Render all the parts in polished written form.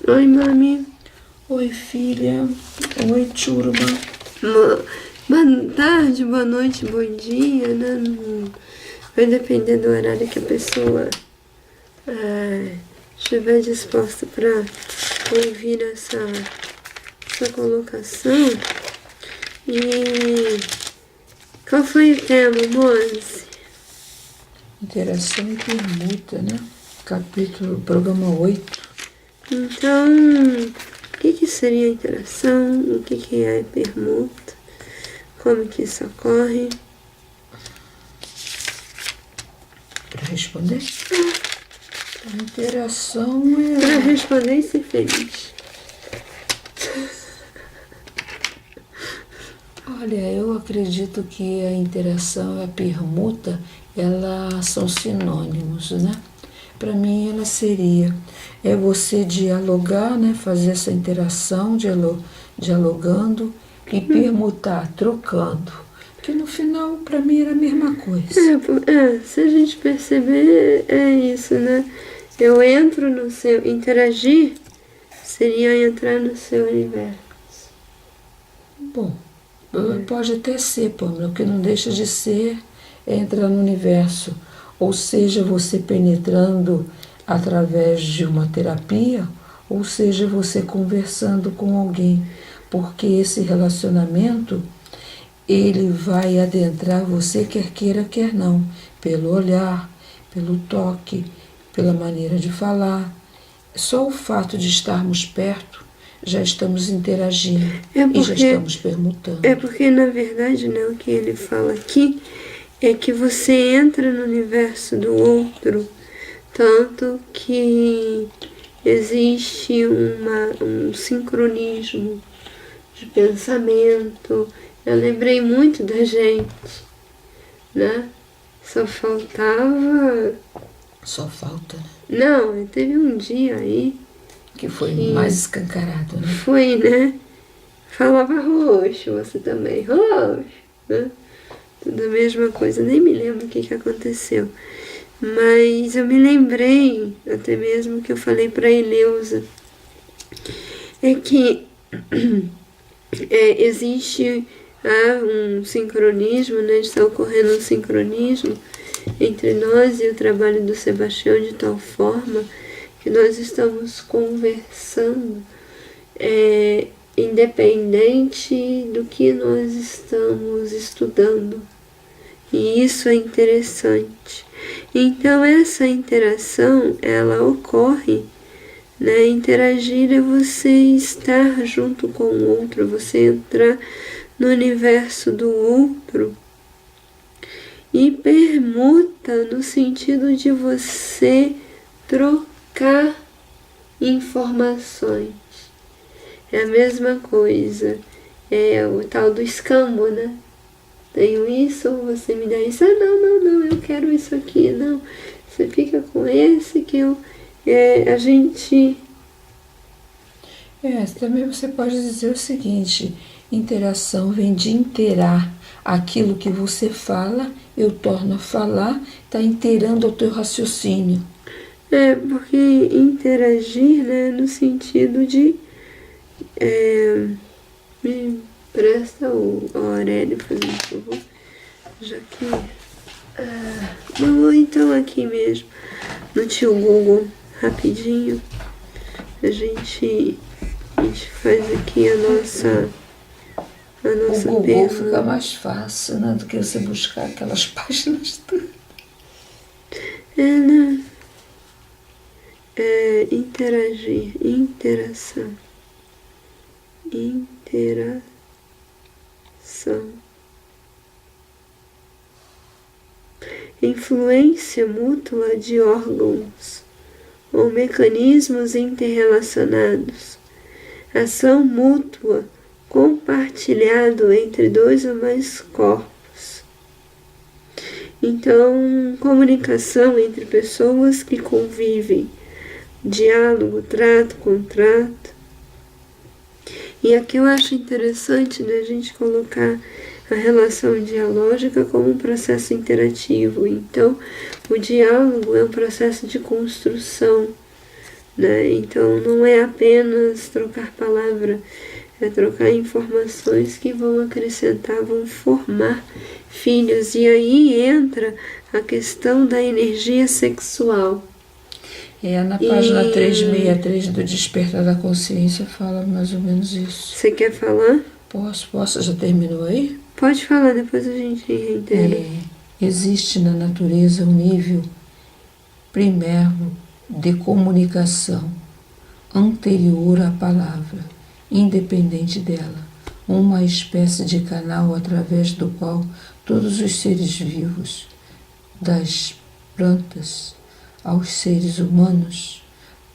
Oi, mami. Oi, filha. Oi, turma. Boa tarde, boa noite, bom dia, né? Vai depender do horário que a pessoa estiver disposta para ouvir essa colocação. E qual foi o tema, moça? Interação e permuta, né? Programa 8. Então, o que seria a interação? O que é a permuta? Como que isso ocorre? Para responder? A interação é... Para responder e ser feliz. Olha, eu acredito que a interação e a permuta, elas são sinônimos, né? Para mim, ela seria você dialogar, né? Fazer essa interação, dialogando e permutar, trocando. Porque no final, para mim, era a mesma coisa. Se a gente perceber, é isso, né? Eu entro no seu... Interagir seria entrar no seu universo. Bom, pode até ser, Pâmela, o que não deixa de ser é entrar no universo. Ou seja, você penetrando através de uma terapia, ou seja, você conversando com alguém. Porque esse relacionamento, ele vai adentrar você, quer queira, quer não. Pelo olhar, pelo toque, pela maneira de falar. Só o fato de estarmos perto, já estamos interagindo e já estamos permutando. É porque, na verdade, né, o que ele fala aqui é que você entra no universo do outro, tanto que existe um sincronismo de pensamento. Eu lembrei muito da gente, né? Só falta, né? Não, teve um dia aí que foi mais escancarado, né? Foi, né? Falava roxo, você também, roxo, né? Tudo a mesma coisa, nem me lembro o que aconteceu. Mas eu me lembrei, até mesmo que eu falei para a Eleusa, é que existe um sincronismo, né? Está ocorrendo um sincronismo entre nós e o trabalho do Sebastião de tal forma que nós estamos conversando independente do que nós estamos estudando. E isso é interessante. Então essa interação, ela ocorre, né? Interagir é você estar junto com o outro, você entrar no universo do outro. E permuta no sentido de você trocar informações. É a mesma coisa. É o tal do escambo, né? Tenho isso, você me dá isso. Não, eu quero isso aqui. Não, você fica com esse que a gente... Também você pode dizer o seguinte, interação vem de interar. Aquilo que você fala, eu torno a falar, está inteirando o teu raciocínio. Porque interagir, né, no sentido de... me presta o Aurélio, por favor, já que... Vou então aqui mesmo, no tio Google, rapidinho, a gente faz aqui a nossa o Google fica mais fácil, né, do que você buscar aquelas páginas. Né? Interagir, interação. Influência mútua de órgãos ou mecanismos interrelacionados. Ação mútua compartilhado entre dois ou mais corpos. Então, comunicação entre pessoas que convivem, diálogo, trato, contrato. E aqui eu acho interessante, né, a gente colocar a relação dialógica como um processo interativo. Então, o diálogo é um processo de construção, né? Então não é apenas trocar palavra, é trocar informações que vão acrescentar, vão formar filhos. E aí entra a questão da energia sexual. Na página 363 do Despertar da Consciência fala mais ou menos isso. Você quer falar? Posso? Já terminou aí? Pode falar, depois a gente reitera. Existe na natureza um nível primeiro de comunicação anterior à palavra, independente dela, uma espécie de canal através do qual todos os seres vivos, das plantas aos seres humanos,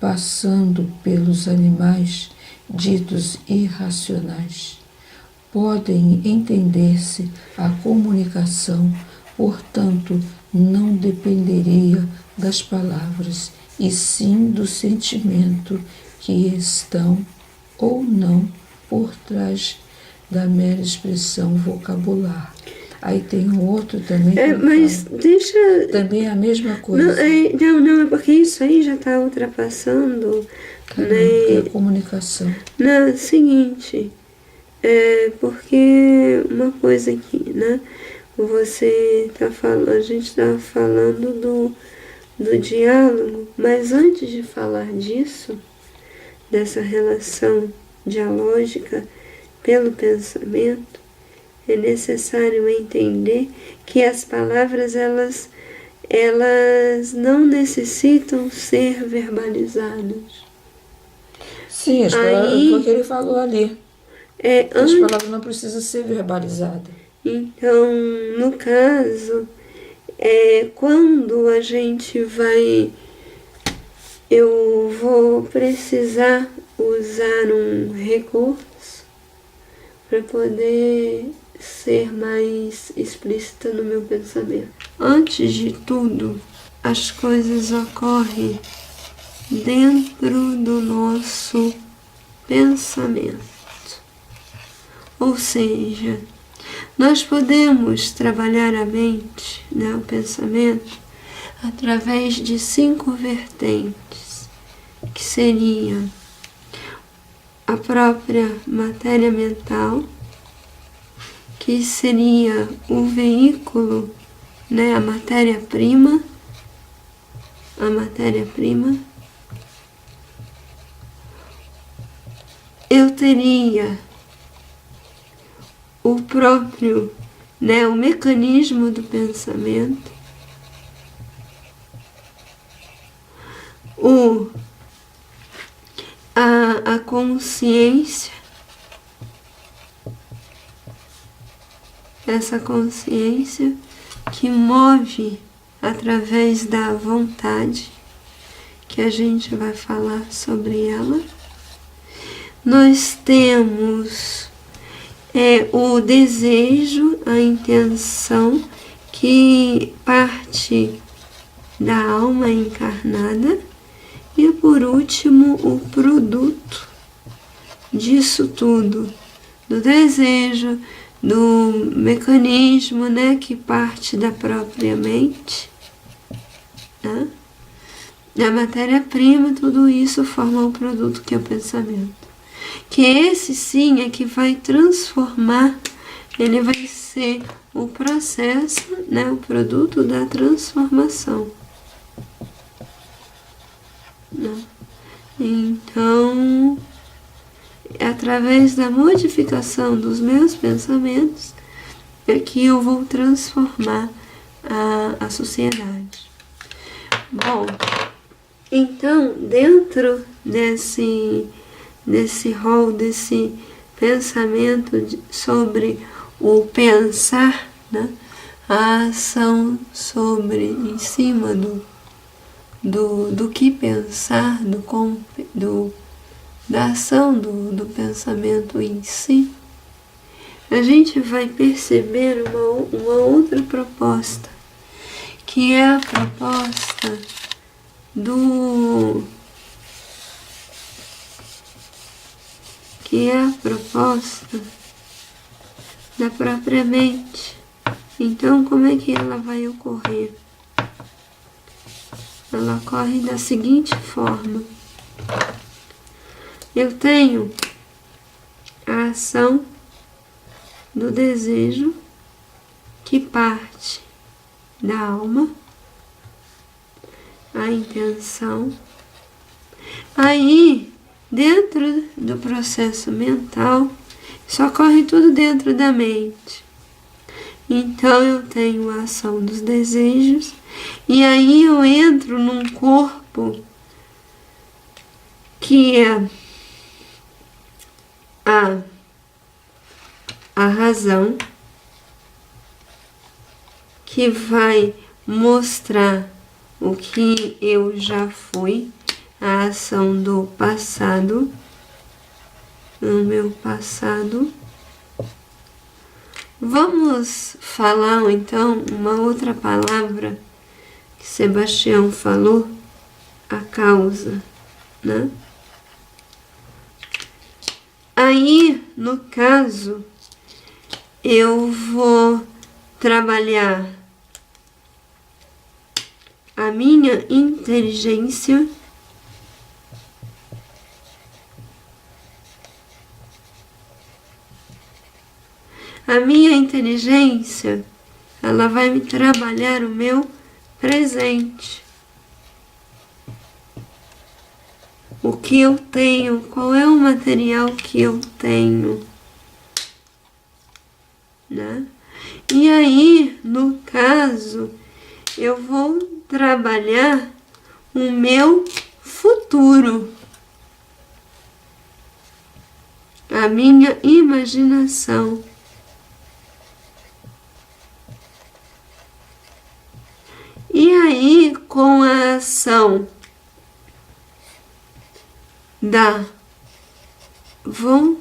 passando pelos animais ditos irracionais, podem entender-se a comunicação, portanto, não dependeria das palavras, e sim do sentimento que estão ou não por trás da mera expressão vocabular. Aí tem um outro também. Mas deixa. Também é a mesma coisa. Não, é porque isso aí já está ultrapassando. É a comunicação. Não, é o seguinte. Porque uma coisa aqui, né? Você tá falando, a gente está falando do diálogo, mas antes de falar disso, dessa relação dialógica pelo pensamento, é necessário entender que as palavras elas não necessitam ser verbalizadas. Sim, as palavras, foi o que ele falou ali. As palavras não precisam ser verbalizadas. Então, no caso, quando a gente eu vou precisar usar um recurso para poder ser mais explícita no meu pensamento. Antes de tudo, as coisas ocorrem dentro do nosso pensamento. Ou seja, nós podemos trabalhar a mente, né, o pensamento, através de 5 vertentes, que seriam a própria matéria mental, que seria o veículo, né, a matéria-prima, eu teria o próprio, né, o mecanismo do pensamento, a consciência, essa consciência que move através da vontade, que a gente vai falar sobre ela. Nós temos o desejo, a intenção, que parte da alma encarnada, e por último o produto disso tudo, do desejo, do mecanismo, né, que parte da própria mente, né? A matéria-prima, tudo isso forma o produto que é o pensamento. Que esse sim é que vai transformar, ele vai ser o processo, né, o produto da transformação. Né? Então, através da modificação dos meus pensamentos, é que eu vou transformar a sociedade. Bom, então, dentro desse rol, desse pensamento sobre o pensar, né, a ação em cima do que pensar, da ação do pensamento em si, a gente vai perceber uma outra proposta, que é a proposta da própria mente. Então, como é que ela vai ocorrer? Ela ocorre da seguinte forma. eu tenho a ação do desejo que parte da alma, a intenção. Aí, dentro do processo mental, só corre tudo dentro da mente. Então eu tenho a ação dos desejos e aí eu entro num corpo que é a razão, que vai mostrar o que eu já fui, a ação do passado, no meu passado. Vamos falar então uma outra palavra que Sebastião falou, a causa, né? Aí, no caso, eu vou trabalhar a minha inteligência, ela vai me trabalhar o meu presente. O que eu tenho, qual é o material que eu tenho, né? E aí, no caso, eu vou trabalhar o meu futuro, a minha imaginação. E aí, com a ação da vontade,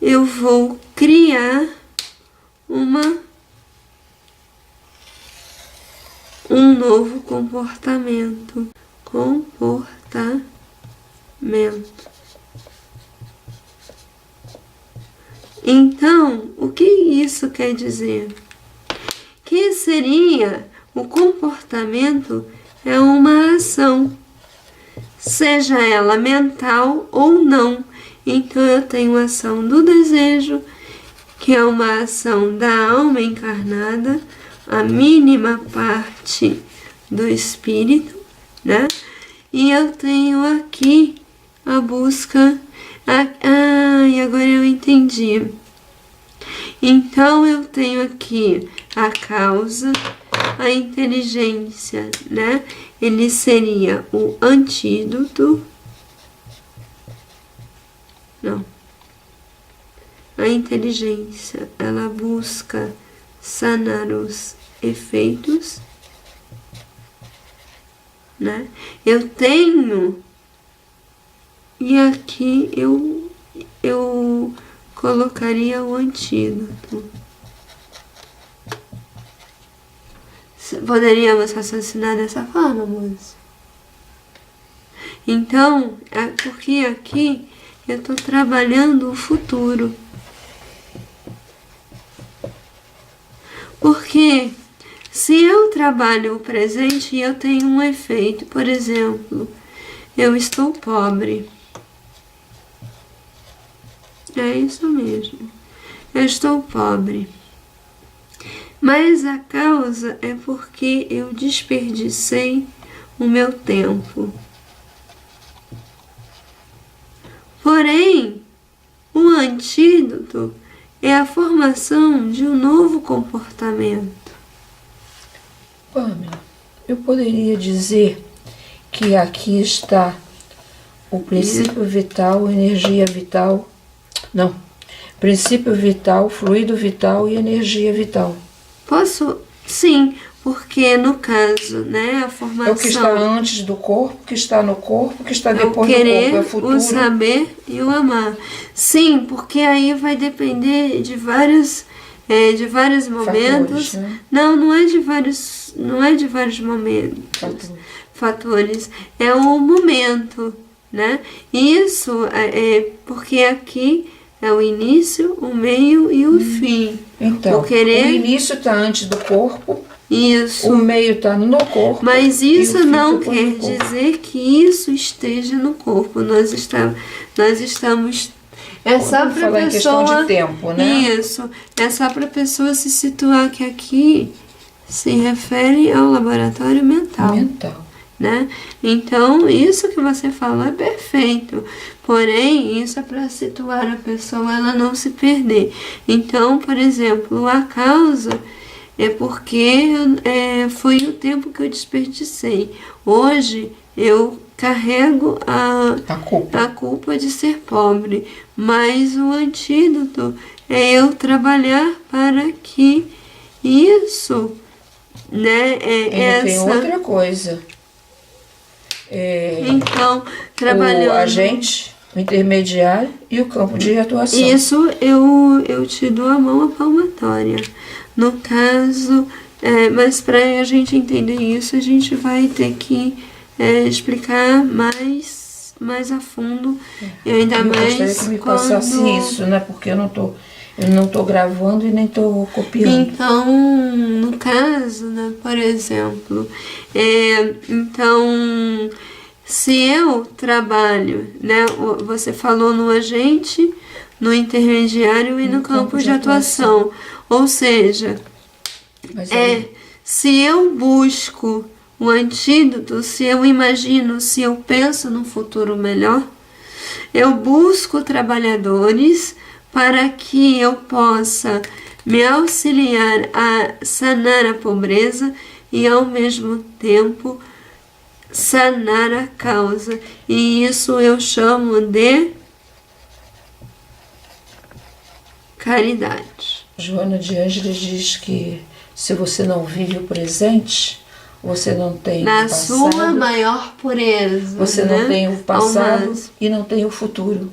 eu vou criar um novo comportamento. Então, o que isso quer dizer? Que seria o comportamento é uma ação, seja ela mental ou não. Então eu tenho a ação do desejo, que é uma ação da alma encarnada, a mínima parte do espírito, né? E eu tenho aqui a busca. E agora eu entendi. Então eu tenho aqui a causa, a inteligência, né? Ele seria o antídoto. Não. A inteligência, ela busca sanar os efeitos, né? Eu tenho, e aqui eu colocaria o antídoto. Poderíamos raciocinar dessa forma, moça? Então, é porque aqui eu estou trabalhando o futuro. Porque se eu trabalho o presente, eu tenho um efeito. Por exemplo, eu estou pobre. É isso mesmo. Eu estou pobre. Mas a causa é porque eu desperdicei o meu tempo. Porém, o antídoto é a formação de um novo comportamento. Pamela, eu poderia dizer que aqui está o princípio vital, energia vital. Não, princípio vital, fluido vital e energia vital. Posso? Sim, porque no caso, né, a formação... É o que está antes do corpo, que está no corpo, que está depois do corpo, é o futuro. O saber e o amar. Sim, porque aí vai depender de vários momentos. Fatores, né? Não é de vários momentos. Fatores. É o momento, né? Isso é porque aqui é o início, o meio e o fim. Então, o querer... o início está antes do corpo, Isso. O meio está no corpo. Mas e o isso fim não ficou quer no corpo. dizer que isso esteja no corpo. Nós estamos. É só Vamos para a falar em questão pessoa. de tempo, né? Isso. É só para a pessoa se situar que aqui se refere ao laboratório mental. Mental. Né? Então, isso que você falou é perfeito. Porém, isso é para situar a pessoa, ela não se perder. Então, por exemplo, a causa é porque foi o tempo que eu desperdicei. Hoje, eu carrego a culpa de ser pobre. Mas o antídoto é eu trabalhar para que isso, né, Tem outra coisa. Então, trabalhando... O agente, o intermediário e o campo de atuação. Isso eu te dou a mão à palmatória. No caso, mas para a gente entender isso, a gente vai ter que explicar mais a fundo. E ainda eu mais gostaria que me passasse isso, né? Porque eu não tô gravando e nem tô copiando. Então, no caso, né, por exemplo, então, se eu trabalho, né, você falou no agente, no intermediário e no campo de atuação. Ou seja, se eu busco o antídoto, se eu imagino, se eu penso num futuro melhor, eu busco trabalhadores para que eu possa me auxiliar a sanar a pobreza e, ao mesmo tempo, sanar a causa. E isso eu chamo de caridade. Joana de Ângeles diz que se você não vive o presente, você não tem o passado. Na sua maior pureza. Você não tem o passado e não tem o futuro.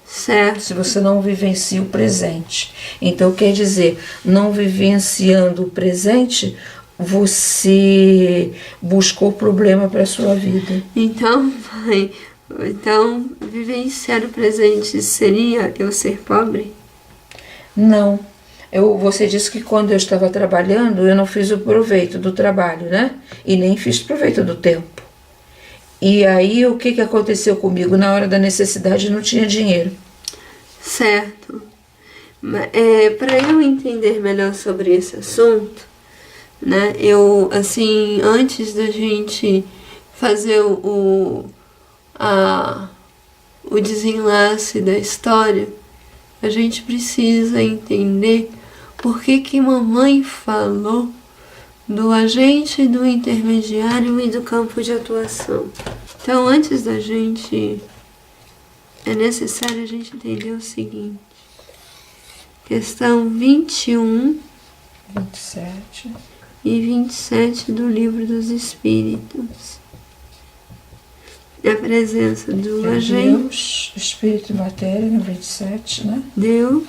Certo. Se você não vivencia o presente. Então, quer dizer, não vivenciando o presente, você buscou problema para a sua vida. Então, vivenciar o presente seria eu ser pobre? Não. Você disse que quando eu estava trabalhando, eu não fiz o proveito do trabalho, né? E nem fiz proveito do tempo. E aí, o que aconteceu comigo? Na hora da necessidade, não tinha dinheiro. Certo. Para eu entender melhor sobre esse assunto, né? Antes da gente fazer o desenlace da história, a gente precisa entender por que mamãe falou do agente, do intermediário e do campo de atuação. Então, antes da gente... É necessário a gente entender o seguinte. Questão 21, 27 e 27 do Livro dos Espíritos. A presença do agente... Deus, Espírito e Matéria, no 27, né? Deus,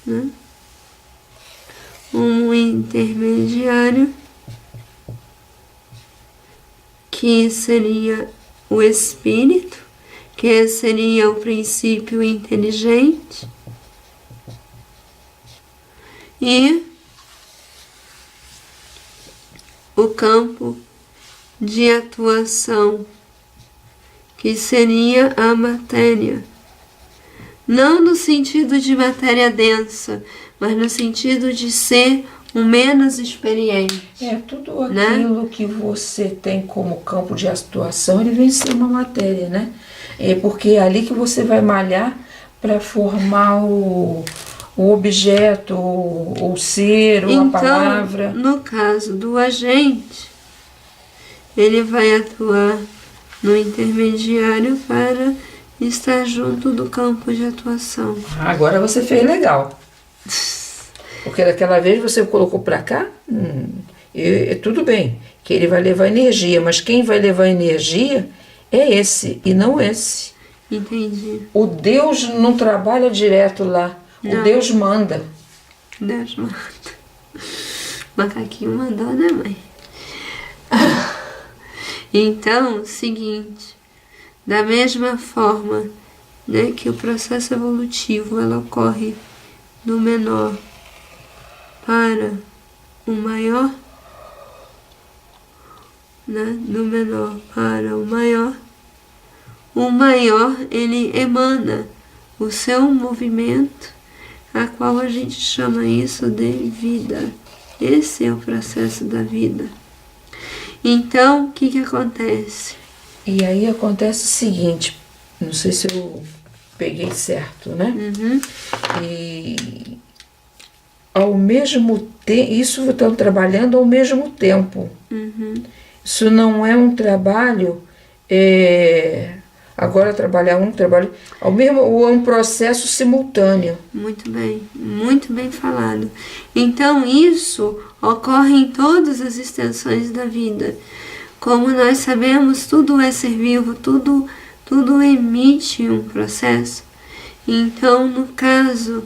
né? Um intermediário, que seria o Espírito, que seria o princípio inteligente, e o campo de atuação, que seria a matéria. Não no sentido de matéria densa, mas no sentido de ser o menos experiente. Tudo aquilo, né, que você tem como campo de atuação, ele vem ser uma matéria, né? Porque é ali que você vai malhar para formar o objeto, ou ser, ou a palavra. Então, no caso do agente, ele vai atuar no intermediário para estar junto do campo de atuação. Agora você fez legal. Porque daquela vez você colocou para cá, tudo bem, que ele vai levar energia, mas quem vai levar energia é esse e não esse. Entendi. O Deus não trabalha direto lá, não. O Deus manda. Deus manda. Macaquinho mandou, né, mãe? Então, seguinte, da mesma forma, né, que o processo evolutivo ela ocorre do menor para o maior, né, do menor para o maior ele emana o seu movimento, a qual a gente chama isso de vida. Esse é o processo da vida. Então, o que acontece? E aí acontece o seguinte, não sei se eu peguei certo, né? E ao mesmo tempo, isso estão trabalhando ao mesmo tempo. Isso não é um trabalho, agora trabalhar um trabalho, ou é um processo simultâneo. Muito bem falado. Então isso ocorre em todas as extensões da vida. Como nós sabemos, tudo é ser vivo, tudo emite um processo. Então, no caso,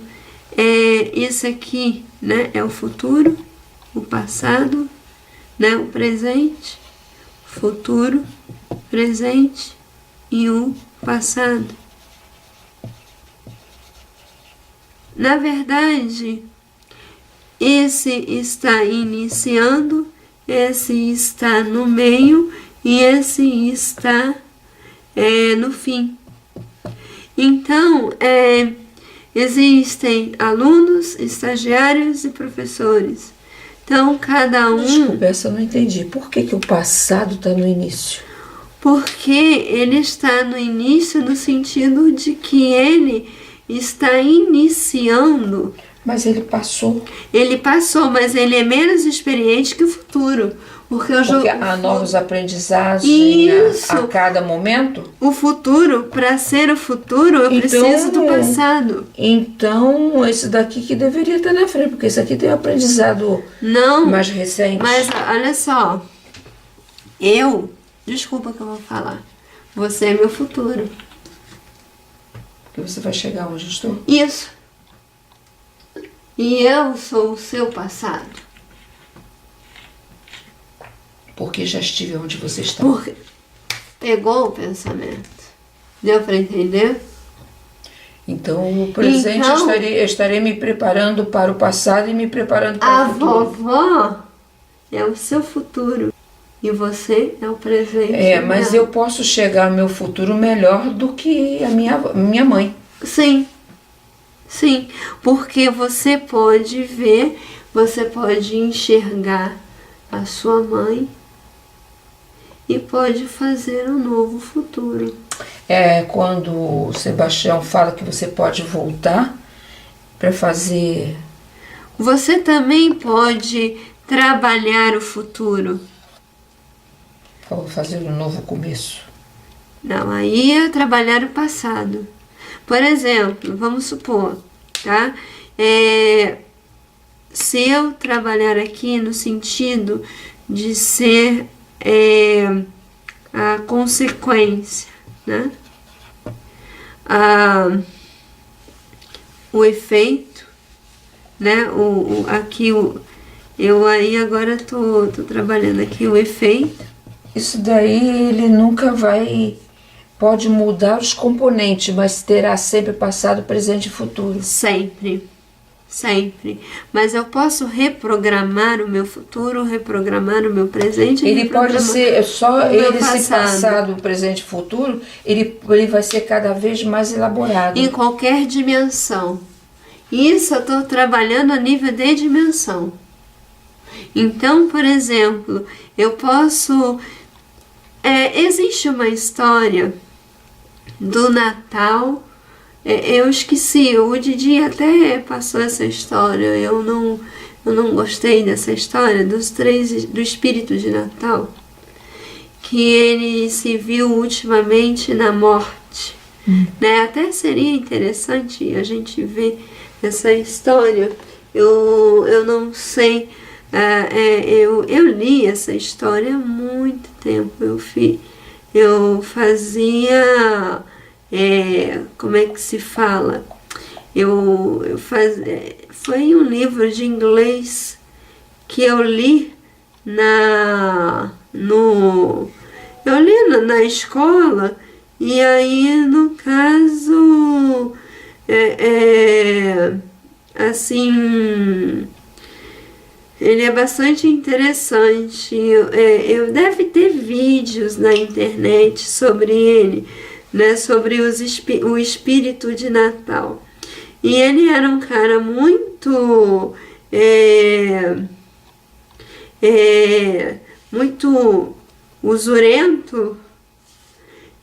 isso aqui, né, é o futuro, o passado, né, o presente, futuro, presente e o passado. Na verdade, esse está iniciando, esse está no meio e esse está no fim. Então, existem alunos, estagiários e professores. Então, cada um... Desculpa, essa eu não entendi. Por que o passado está no início? Porque ele está no início no sentido de que ele está iniciando. Mas ele passou. Ele passou, mas ele é menos experiente que o futuro. Porque há novos aprendizados a cada momento? O futuro, para ser o futuro, eu preciso do passado. Então, esse daqui que deveria estar na frente, porque esse aqui tem um aprendizado mais recente. Mas olha só, desculpa que eu vou falar, você é meu futuro. Porque você vai chegar onde eu estou? Isso. E eu sou o seu passado. Porque já estive onde você está. Porque pegou o pensamento. Deu para entender? Então, o presente eu estarei me preparando para o passado e me preparando para o futuro. A vovó é o seu futuro. E você é o presente. Mas eu posso chegar ao meu futuro melhor do que a minha mãe. Sim. Sim. Porque você pode ver, você pode enxergar a sua mãe e pode fazer um novo futuro. Quando o Sebastião fala que você pode voltar para fazer... Você também pode trabalhar o futuro. Fazer um novo começo. Não, aí é trabalhar o passado. Por exemplo, vamos supor, tá? Se eu trabalhar aqui no sentido de ser a consequência, né? O efeito, né? Eu aí agora tô trabalhando aqui o efeito. Isso daí ele nunca pode mudar os componentes, mas terá sempre passado, presente e futuro. Sempre. Mas eu posso reprogramar o meu futuro, reprogramar o meu presente. Ele pode ser, só ele se passado, presente e futuro, ele vai ser cada vez mais elaborado. Em qualquer dimensão. Isso eu estou trabalhando a nível de dimensão. Então, por exemplo, eu posso... existe uma história do Natal. Eu esqueci, o Didi até passou essa história, eu não gostei dessa história do espírito de Natal, que ele se viu ultimamente na morte, né? Até seria interessante a gente ver essa história. Eu não sei, eu li essa história há muito tempo, eu fazia... como é que se fala? Foi um livro de inglês que eu li na escola, e aí no caso assim Ele é bastante interessante. Eu deve ter vídeos na internet sobre ele, né? Sobre o espírito de Natal. E ele era um cara muito muito usurento.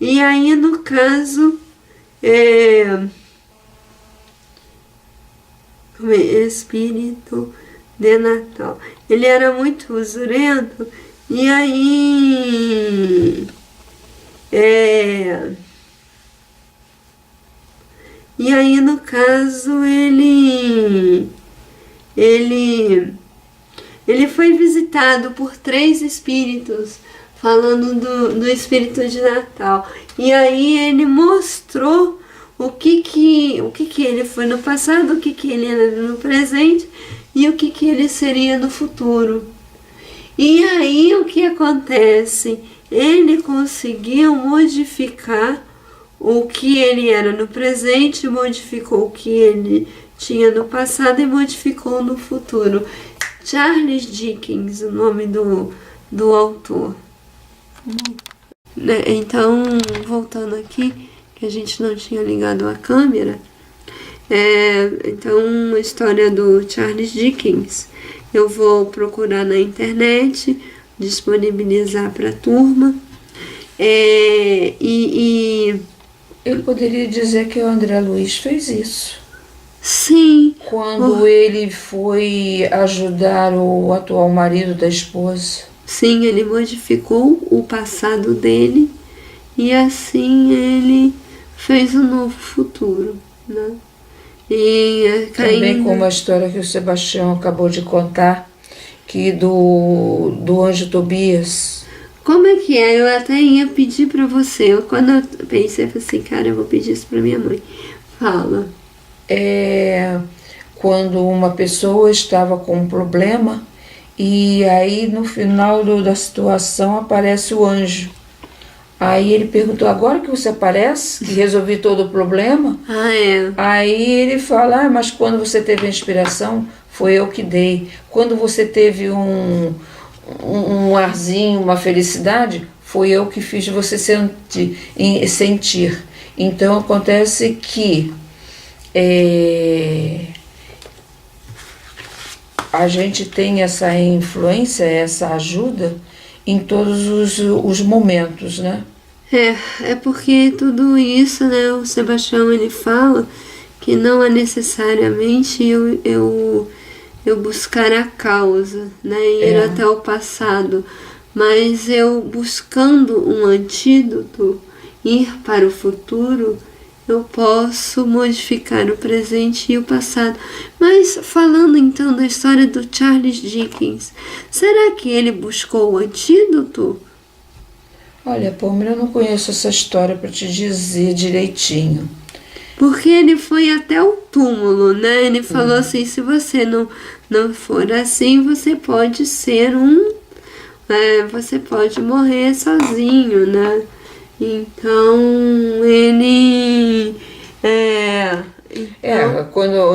E aí, no caso, espírito de Natal. Ele era muito usurento. E aí, no caso, ele foi visitado por 3 espíritos, falando do espírito de Natal. E aí ele mostrou o que ele foi no passado, o que ele era no presente e o que ele seria no futuro. E aí o que acontece? Ele conseguiu modificar o que ele era no presente, modificou o que ele tinha no passado e modificou no futuro. Charles Dickens, o nome do autor. Então, voltando aqui, que a gente não tinha ligado a câmera, então a história do Charles Dickens, eu vou procurar na internet, disponibilizar para a turma, Eu poderia dizer que o André Luiz fez isso. Sim. Quando ele foi ajudar o atual marido da esposa. Sim, ele modificou o passado dele e assim ele fez um novo futuro, né? E também como a história que o Sebastião acabou de contar, que do anjo Tobias. Como é que é? Eu até ia pedir para você. Quando eu pensei, eu falei assim, cara, eu vou pedir isso para minha mãe. Fala. Quando uma pessoa estava com um problema e aí no final da situação aparece o anjo. Aí ele perguntou, agora que você aparece, que resolvi todo o problema? Aí ele fala, mas quando você teve a inspiração, foi eu que dei. Quando você teve um arzinho, uma felicidade, foi eu que fiz você sentir. Então acontece que a gente tem essa influência, essa ajuda em todos os momentos, né? É porque tudo isso, né, o Sebastião ele fala que não é necessariamente eu buscar a causa, né, ir até o passado, mas eu buscando um antídoto, ir para o futuro, eu posso modificar o presente e o passado. Mas falando então da história do Charles Dickens, será que ele buscou o antídoto? Olha, Pâmela, eu não conheço essa história para te dizer direitinho. Porque ele foi até o túmulo, né? Ele falou assim, se você não for assim, você pode ser você pode morrer sozinho, né? Então, ele...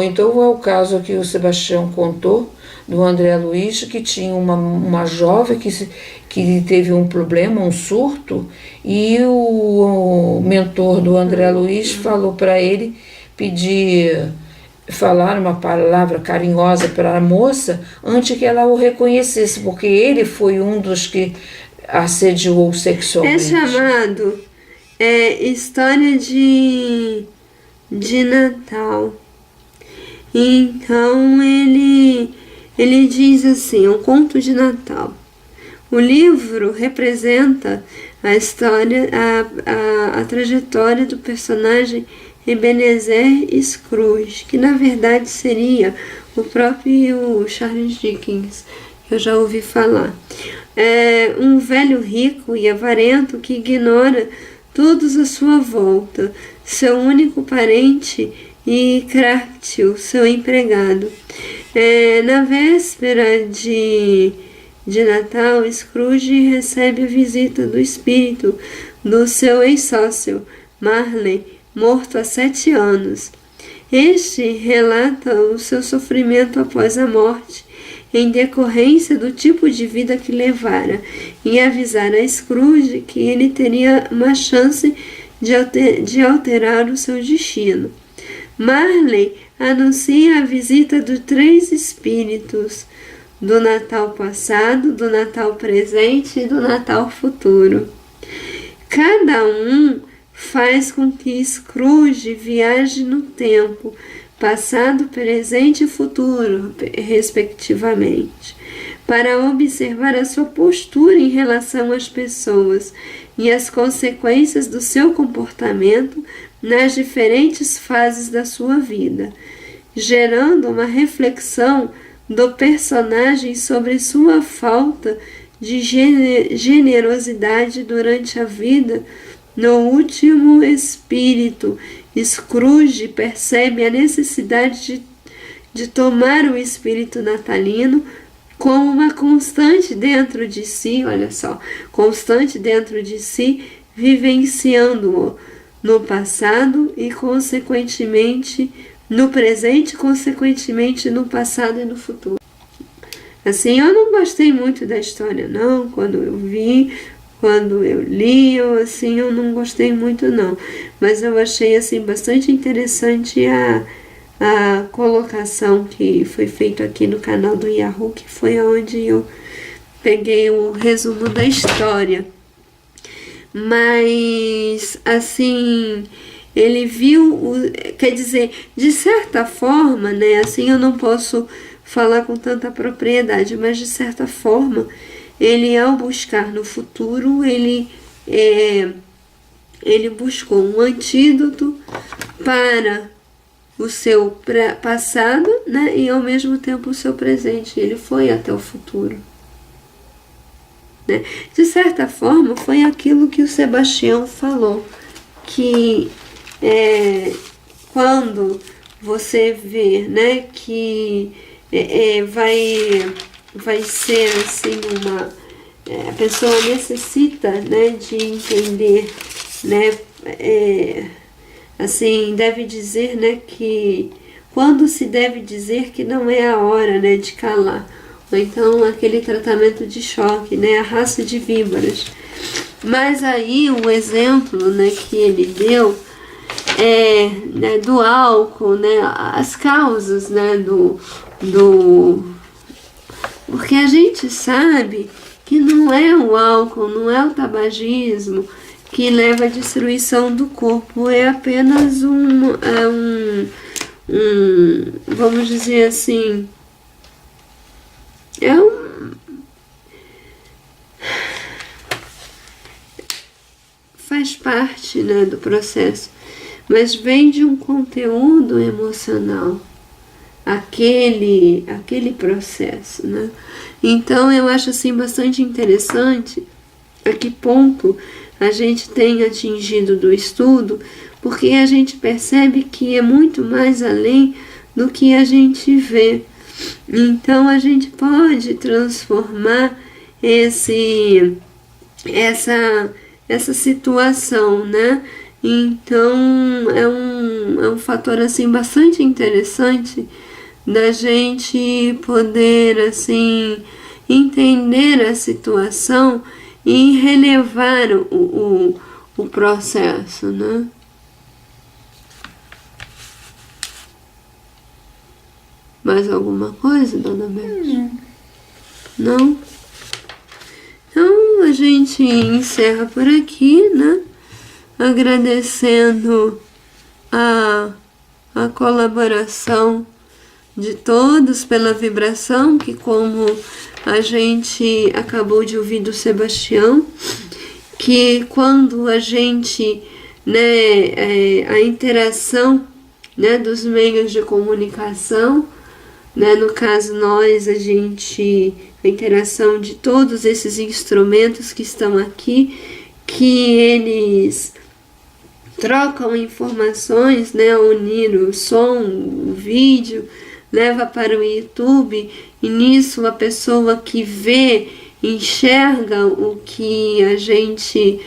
Então é o caso que o Sebastião contou, do André Luiz, que tinha uma jovem que teve um problema, um surto, e o mentor do André Luiz falou para ele falar uma palavra carinhosa para a moça antes que ela o reconhecesse, porque ele foi um dos que assediou sexualmente. É chamado História de Natal. Então ele diz assim, um conto de Natal. O livro representa a história, a trajetória do personagem Ebenezer Scrooge, que na verdade seria o próprio Charles Dickens, que eu já ouvi falar. Um velho rico e avarento que ignora todos à sua volta, seu único parente e Crátil, seu empregado. Na véspera de Natal, Scrooge recebe a visita do espírito do seu ex-sócio, Marley, morto há 7 anos. Este relata o seu sofrimento após a morte em decorrência do tipo de vida que levara, e avisar a Scrooge que ele teria uma chance de alterar o seu destino. Marley anuncia a visita dos 3 espíritos, do Natal passado, do Natal presente e do Natal futuro. Cada um faz com que Scrooge viaje no tempo, passado, presente e futuro, respectivamente, para observar a sua postura em relação às pessoas e as consequências do seu comportamento nas diferentes fases da sua vida, gerando uma reflexão do personagem sobre sua falta de generosidade durante a vida. No último espírito, Scrooge percebe a necessidade de tomar o espírito natalino como uma constante dentro de si, olha só, constante dentro de si, vivenciando-o no passado e, consequentemente, no presente, consequentemente, no passado e no futuro. Assim, eu não gostei muito da história, não, quando eu li, eu não gostei muito, não. Mas eu achei, assim, bastante interessante a colocação que foi feita aqui no canal do Yahoo, que foi onde eu peguei o resumo da história. Mas, assim, ele viu, quer dizer, de certa forma, né, assim, eu não posso falar com tanta propriedade, mas de certa forma, ele, ao buscar no futuro, ele buscou um antídoto para o seu passado, né, e ao mesmo tempo o seu presente. Ele foi até o futuro. Né? De certa forma, foi aquilo que o Sebastião falou, que quando você vê, né, que vai ser assim a pessoa necessita, né, de entender, né, assim, deve dizer, né, que quando se deve dizer que não é a hora, né, de calar, ou então aquele tratamento de choque, né, a raça de víboras. Mas aí o exemplo, né, que ele deu né, do álcool, né, as causas, né, porque a gente sabe que não é o álcool, não é o tabagismo que leva à destruição do corpo, é apenas vamos dizer assim, faz parte, né, do processo, mas vem de um conteúdo emocional, aquele processo, né? Então eu acho assim bastante interessante a que ponto a gente tem atingido do estudo, porque a gente percebe que é muito mais além do que a gente vê. Então a gente pode transformar essa situação, né? Então é um fator assim bastante interessante da gente poder assim entender a situação e relevar o processo, né? Mais alguma coisa, dona Beth? Não? Então a gente encerra por aqui, né? Agradecendo a colaboração de todos pela vibração, que como a gente acabou de ouvir do Sebastião, que quando a gente, né, a interação, né, dos meios de comunicação, né, no caso nós, a interação de todos esses instrumentos que estão aqui, que eles trocam informações, né, unir o som, o vídeo, leva para o YouTube, e nisso a pessoa que vê, enxerga o que a gente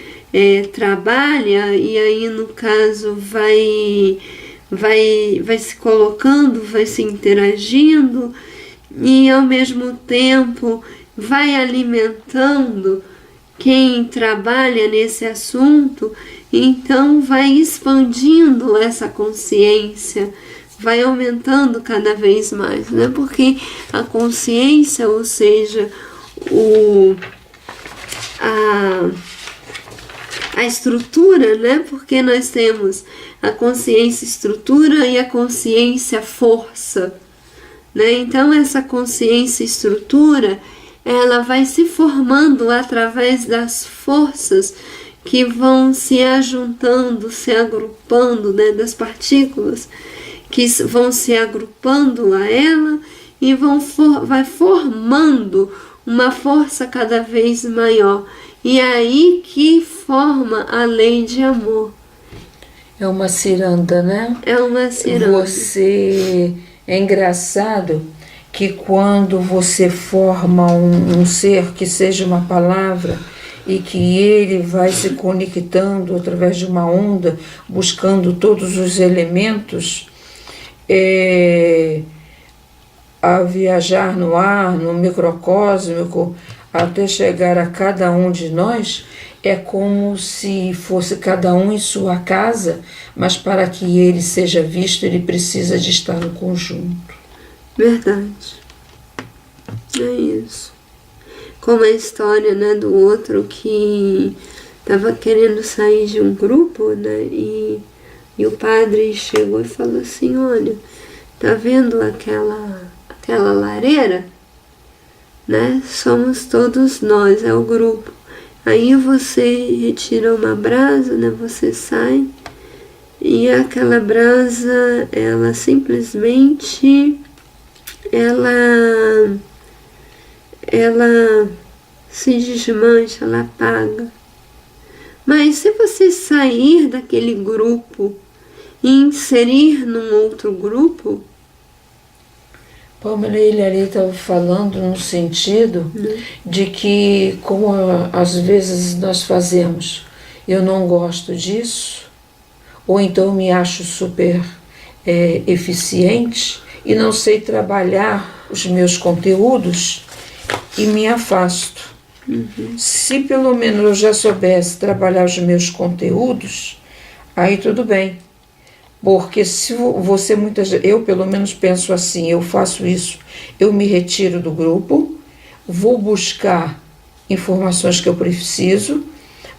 trabalha, e aí no caso vai se colocando, vai se interagindo, e ao mesmo tempo vai alimentando quem trabalha nesse assunto, então vai expandindo essa consciência, vai aumentando cada vez mais, né? Porque a consciência, ou seja, a estrutura, né? Porque nós temos a consciência estrutura e a consciência força, né? Então essa consciência estrutura, ela vai se formando através das forças que vão se ajuntando, se agrupando, né? Das partículas que vão se agrupando a ela e vai formando uma força cada vez maior. E é aí que forma a lei de amor. É uma ciranda, né? É uma ciranda. É engraçado que quando você forma um ser que seja uma palavra e que ele vai se conectando através de uma onda, buscando todos os elementos, a viajar no ar, no microcósmico, até chegar a cada um de nós, é como se fosse cada um em sua casa, mas para que ele seja visto, ele precisa de estar no conjunto. Verdade. É isso. Como a história, né, do outro que estava querendo sair de um grupo, né, e o padre chegou e falou assim, olha, tá vendo aquela lareira? Né? Somos todos nós, é o grupo. Aí você retira uma brasa, né? Você sai e aquela brasa, ela simplesmente ela se desmancha, ela apaga. Mas se você sair daquele grupo e inserir num outro grupo, Pamela, ele ali estava falando no sentido de que, como às vezes nós fazemos, eu não gosto disso, ou então me acho super eficiente e não sei trabalhar os meus conteúdos e me afasto. Se pelo menos eu já soubesse trabalhar os meus conteúdos, aí tudo bem. Porque se você muitas vezes, eu pelo menos penso assim, eu faço isso, eu me retiro do grupo, vou buscar informações que eu preciso,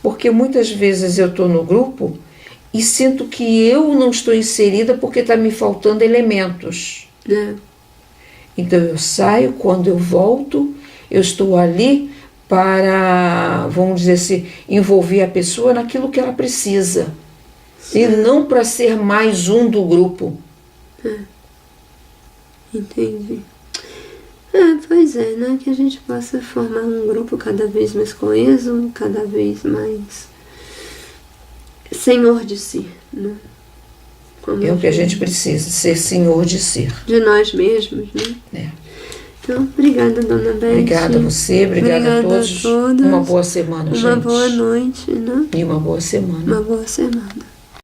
porque muitas vezes eu estou no grupo e sinto que eu não estou inserida porque está me faltando elementos. Então eu saio, quando eu volto, eu estou ali para, vamos dizer assim, envolver a pessoa naquilo que ela precisa. E não para ser mais um do grupo. Entendi. Pois é, né? Que a gente possa formar um grupo cada vez mais coeso, cada vez mais senhor de si, né? Como É o que a gente precisa, ser senhor de si. De nós mesmos, né? Então, obrigada, Dona Beth. Obrigada a você, obrigada a todos. A todas. Uma boa semana, gente. Uma boa noite, né? E uma boa semana. Uma boa semana.